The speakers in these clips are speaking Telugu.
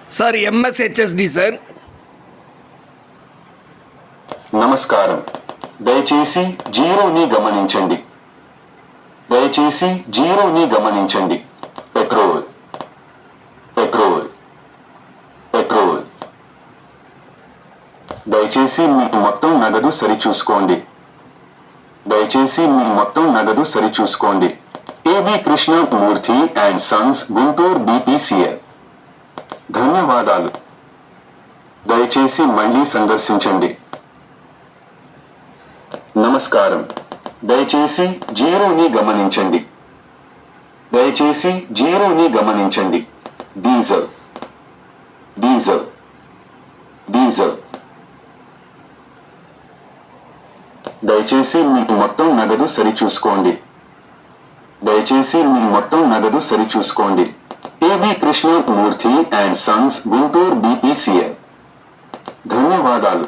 Sir ఎంఎస్హెచ్ఎస్డి sir. నమస్కారం. దయచేసి జీరోని గమనించండి. దయచేసి జీరోని గమనించండి. Petrol petrol petrol. దయచేసి మీ మొత్తం నగదు సరిచూసుకోండి. దయచేసి మీ మొత్తం నగదు సరిచూసుకోండి. ఏవి Krishnamurthy and Sons, Guntur BPCL. ధన్యవాదాలు. దయచేసి మళ్ళీ సందర్శించండి. నమస్కారం. దయచేసి జీరోని గమనించండి. దయచేసి జీరోని గమనించండి. Diesel diesel diesel. దయచేసి మీ మొత్తం నగదు సరిచూసుకోండి. దయచేసి మీ మొత్తం నగదు సరిచూసుకోండి. ఏవి Krishnamurthy and Sons, Guntur BPCL. ధన్యవాదాలు.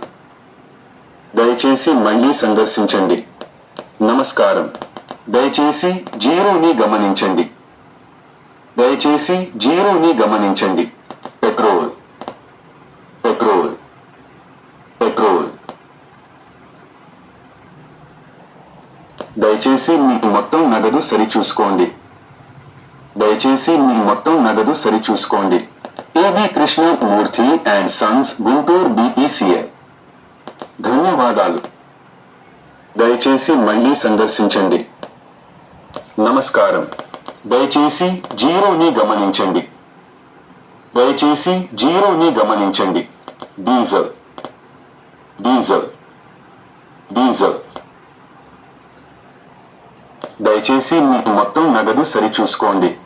దయచేసి మళ్ళీ సందర్శించండి. నమస్కారం. దయచేసి జీరోని గమనించండి. దయచేసి జీరోని గమనించండి. Petrol petrol petrol. దయచేసి మీ మొత్తం నగదు సరిచూసుకోండి. దయచేసి మీ మొత్తం నగదు సరిచూసుకోండి. ఏవి Krishnamurthy and Sons, Guntur BPCL. ధన్యవాదాలు. దయచేసి మళ్ళీ సందర్శించండి. నమస్కారం. దయచేసి జీరోని గమనించండి. దయచేసి జీరోని గమనించండి. Diesel diesel diesel. దయచేసి మీ మొత్తం నగదు సరిచూసుకోండి.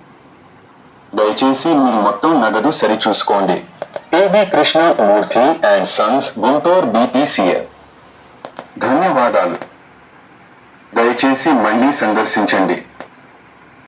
దయచేసి మీ మొత్తం నగదు సరిచూసుకోండి. ఏవి Krishnamurthy and Sons, Guntur BPCL. ధన్యవాదాలు. దయచేసి మళ్ళీ సందర్శించండి.